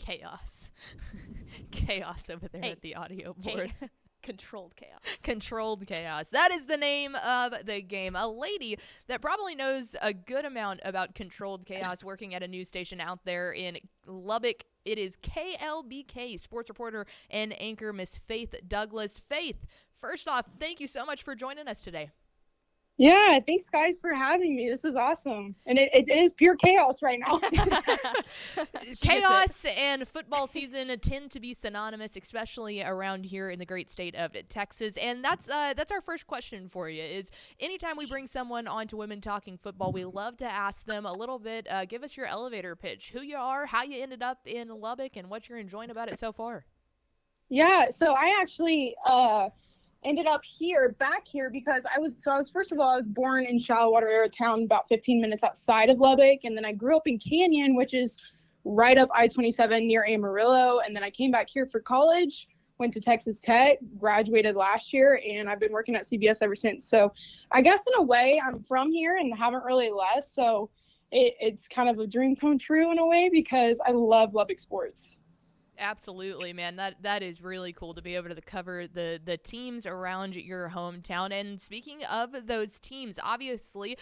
chaos. Chaos over there at the audio board. Hey. Controlled chaos. Controlled chaos. That is the name of the game. A lady that probably knows a good amount about controlled chaos working at a news station out there in Lubbock. It is KLBK sports reporter and anchor Miss Faith Douglas. Faith, first off, thank you so much for joining us today. Yeah, thanks guys for having me. This is awesome. And it is pure chaos right now. Chaos and football season tend to be synonymous, especially around here in the great state of Texas. And that's our first question for you is anytime we bring someone onto Women Talking Football, we love to ask them a little bit, give us your elevator pitch, who you are, how you ended up in Lubbock, and what you're enjoying about it so far. Yeah, so I actually ended up back here because I was first of all, I was born in Shallowater, a town about 15 minutes outside of Lubbock. And then I grew up in Canyon, which is right up I-27 near Amarillo. And then I came back here for college, went to Texas Tech, graduated last year, and I've been working at CBS ever since. So I guess in a way I'm from here and haven't really left. So it's kind of a dream come true in a way because I love Lubbock sports. Absolutely, man. That is really cool to be able to cover the teams around your hometown. And speaking of those teams, obviously,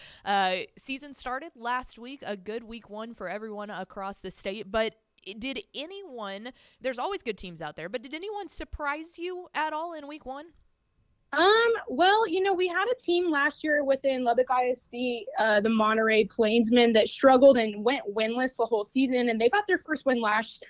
season started last week, a good week one for everyone across the state. But did anyone, there's always good teams out there, but did anyone surprise you at all in week one? Well, we had a team last year within Lubbock ISD, the Monterey Plainsmen, that struggled and went winless the whole season, and they got their first win last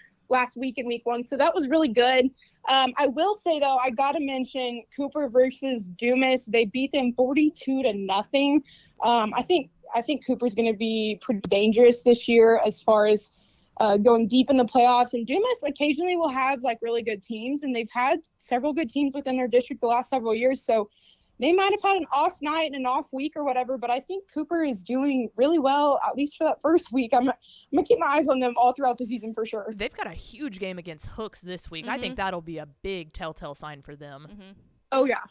week in week one. So that was really good. I will say though, I got to mention Cooper versus Dumas. They beat them 42-0. I think Cooper's going to be pretty dangerous this year as far as going deep in the playoffs. And Dumas occasionally will have like really good teams, and they've had several good teams within their district the last several years. So they might have had an off night and an off week or whatever, but I think Cooper is doing really well, at least for that first week. I'm going to keep my eyes on them all throughout the season for sure. They've got a huge game against Hooks this week. I think that'll be a big telltale sign for them. Oh, yeah.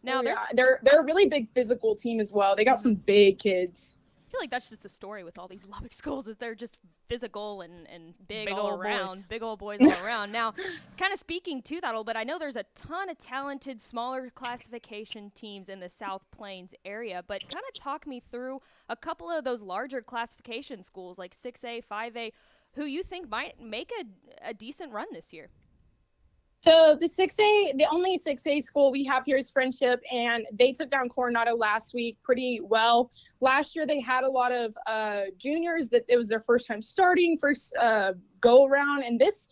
Now, they're a really big physical team as well. They got some big kids. I feel like that's just the story with all these Lubbock schools, that they're just physical and big all old around, boys. big old boys all around. Now, kind of speaking to that a little bit, I know there's a ton of talented smaller classification teams in the South Plains area, but kind of talk me through a couple of those larger classification schools like 6A, 5A, who you think might make a decent run this year. So the only 6A school we have here is Friendship, and they took down Coronado last week pretty well. Last year they had a lot of juniors that it was their first time starting, first go around, and this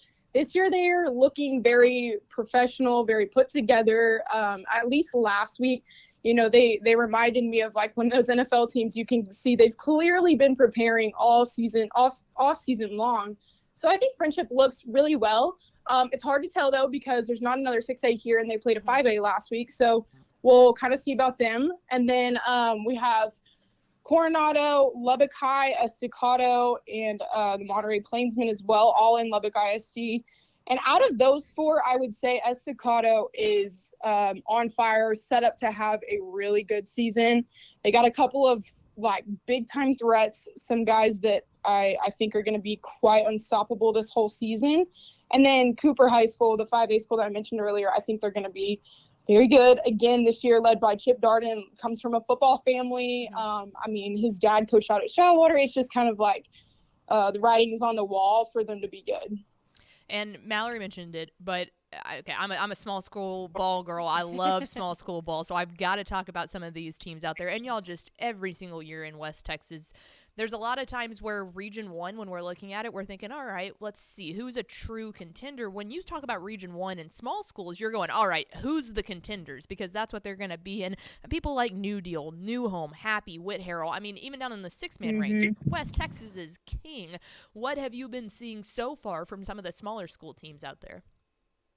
year they're looking very professional, very put together. At least last week, they reminded me of like one of those NFL teams. You can see they've clearly been preparing all season, off season long. So I think Friendship looks really well. It's hard to tell, though, because there's not another 6A here, and they played a 5A last week. So we'll kind of see about them. And then we have Coronado, Lubbock High, Estacado, and the Monterey Plainsmen as well, all in Lubbock ISD. And out of those four, I would say Estacado is on fire, set up to have a really good season. They got a couple of like big-time threats, some guys that I think are going to be quite unstoppable this whole season. And then Cooper High School, the 5A school that I mentioned earlier, I think they're going to be very good. Again, this year led by Chip Darden, comes from a football family. His dad coached out at Shallowater. It's just kind of like the writing is on the wall for them to be good. And Mallory mentioned it, but I'm a small school ball girl. I love small school ball, so I've got to talk about some of these teams out there. And y'all, just every single year in West Texas, there's a lot of times where Region 1, when we're looking at it, we're thinking, all right, let's see, who's a true contender? When you talk about Region 1 and small schools, you're going, all right, who's the contenders? Because that's what they're going to be in. People like New Deal, New Home, Happy, Whit Harrell. I mean, even down in the six-man ranks, West Texas is king. What have you been seeing so far from some of the smaller school teams out there?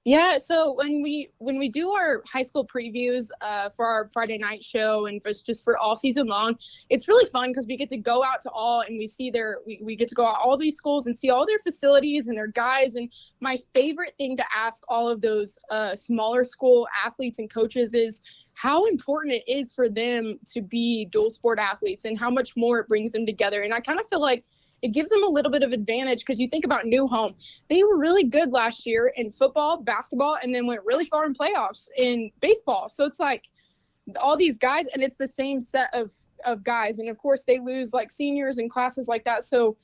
Yeah, so when we do our high school previews for our Friday night show and just for all season long, it's really fun because we get to go out to all and we get to go out all these schools and see all their facilities and their guys. And my favorite thing to ask all of those smaller school athletes and coaches is how important it is for them to be dual sport athletes and how much more it brings them together. And I kind of feel like it gives them a little bit of advantage because you think about New Home. They were really good last year in football, basketball, and then went really far in playoffs in baseball. So it's like all these guys, and it's the same set of guys. And, of course, they lose, like, seniors and classes like that. So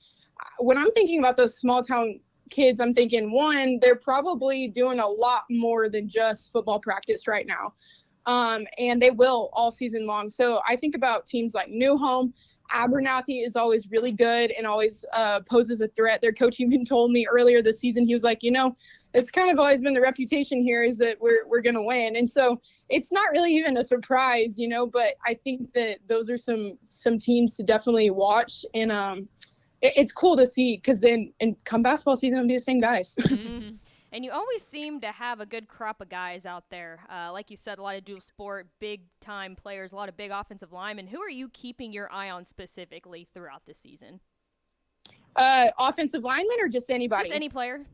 when I'm thinking about those small-town kids, I'm thinking, one, they're probably doing a lot more than just football practice right now. And they will all season long. So I think about teams like New Home. Abernathy is always really good and always poses a threat. Their coach even told me earlier this season, he was like, it's kind of always been the reputation here is that we're going to win. And so it's not really even a surprise, but I think that those are some teams to definitely watch. And it's cool to see because then come basketball season, it'll be the same guys. Mm-hmm. And you always seem to have a good crop of guys out there. Like you said, a lot of dual sport, big-time players, a lot of big offensive linemen. Who are you keeping your eye on specifically throughout the season? Offensive linemen or just anybody? Just any player.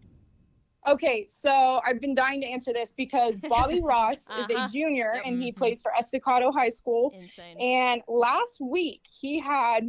Okay, so I've been dying to answer this because Bobby Ross is a junior, and he plays for Estacado High School. Insane. And last week, he had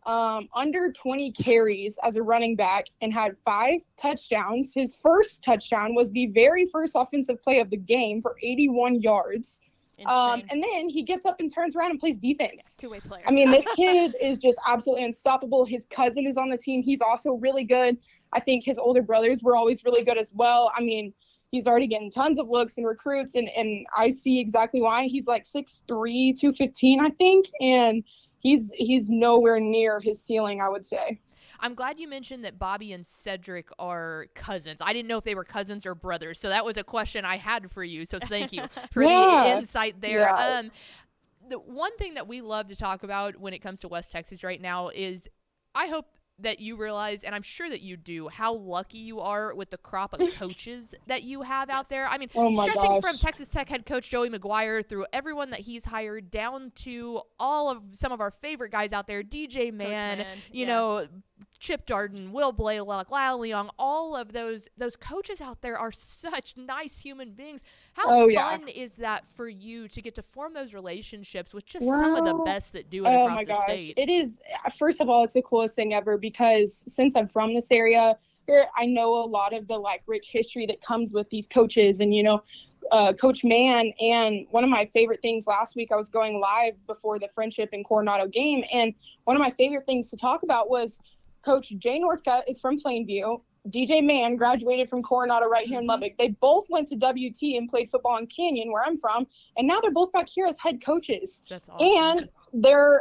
under 20 carries as a running back and had 5 touchdowns. His first touchdown was the very first offensive play of the game for 81 yards. And then he gets up and turns around and plays defense. Yeah, two-way player. I mean, this kid is just absolutely unstoppable. His cousin is on the team. He's also really good. I think his older brothers were always really good as well. I mean, he's already getting tons of looks and recruits, and I see exactly why. He's like 6'3", 215, I think, and he's nowhere near his ceiling, I would say. I'm glad you mentioned that Bobby and Cedric are cousins. I didn't know if they were cousins or brothers, so that was a question I had for you. So thank you for the insight there. Yeah. The one thing that we love to talk about when it comes to West Texas right now is I hope that you realize, and I'm sure that you do, how lucky you are with the crop of coaches that you have out there. I mean, stretching from Texas Tech head coach Joey McGuire through everyone that he's hired down to all of some of our favorite guys out there, DJ Mann, you know, Chip Darden, Will Blaylock, Lyle Leong, all of those coaches out there are such nice human beings. How fun is that for you to get to form those relationships with just some of the best that do it across the state? It is, first of all, it's the coolest thing ever because since I'm from this area, I know a lot of the like rich history that comes with these coaches and, Coach Mann. And one of my favorite things last week, I was going live before the Friendship and Coronado game. And one of my favorite things to talk about was Coach Jay Northcutt is from Plainview. DJ Mann graduated from Coronado right here in Lubbock. They both went to WT and played football in Canyon, where I'm from. And now they're both back here as head coaches. That's awesome. And their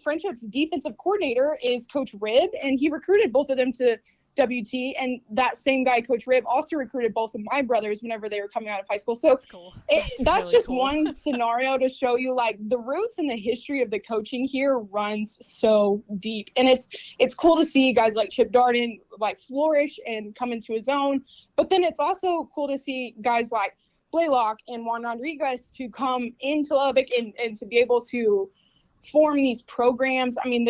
Friendship's defensive coordinator is Coach Ribb, and he recruited both of them to WT. And that same guy, Coach Ribb, also recruited both of my brothers whenever they were coming out of high school. So that's cool. That's really just cool. One scenario to show you like the roots and the history of the coaching here runs so deep. And it's cool to see guys like Chip Darden like flourish and come into his own. But then it's also cool to see guys like Blaylock and Juan Rodriguez to come into Lubbock and to be able to form these programs. I mean,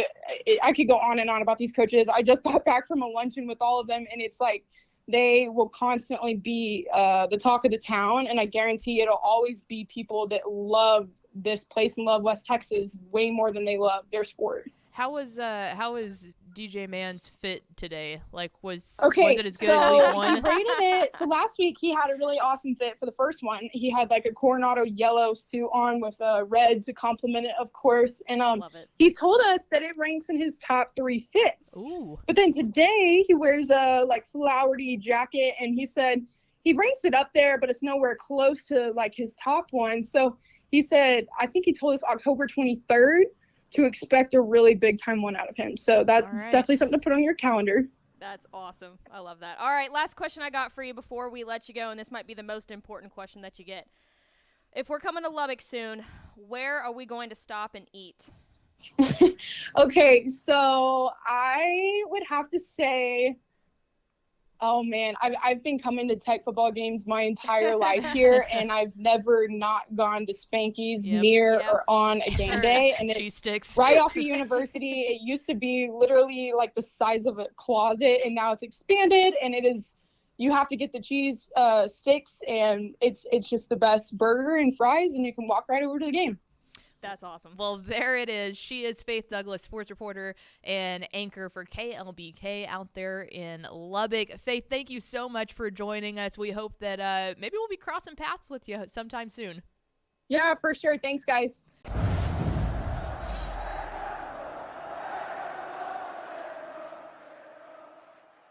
I could go on and on about these coaches. I just got back from a luncheon with all of them, and it's like they will constantly be the talk of the town, and I guarantee it'll always be people that love this place and love West Texas way more than they love their sport. How was DJ Mann's fit today? Like, was it as good as week one? He rated it. So last week he had a really awesome fit for the first one. He had like a Coronado yellow suit on with a red to complement it, of course. And he told us that it ranks in his top 3 fits. Ooh. But then today he wears a like flowery jacket, and he said he ranks it up there, but it's nowhere close to like his top one. So he said, I think he told us October 23rd. To expect a really big time one out of him. So that's definitely something to put on your calendar. That's awesome. I love that. All right, last question I got for you before we let you go, and this might be the most important question that you get. If we're coming to Lubbock soon, where are we going to stop and eat? Okay, so I would have to say, oh man, I've been coming to Tech football games my entire life here, and I've never not gone to Spanky's near or on a game day. And it's right off of University. It used to be literally like the size of a closet, and now it's expanded, and it is. You have to get the cheese sticks, and it's just the best burger and fries, and you can walk right over to the game. That's awesome. Well, there it is. She is Faith Douglas, sports reporter and anchor for KLBK out there in Lubbock. Faith, thank you so much for joining us. We hope that maybe we'll be crossing paths with you sometime soon. Yeah, for sure. Thanks, guys.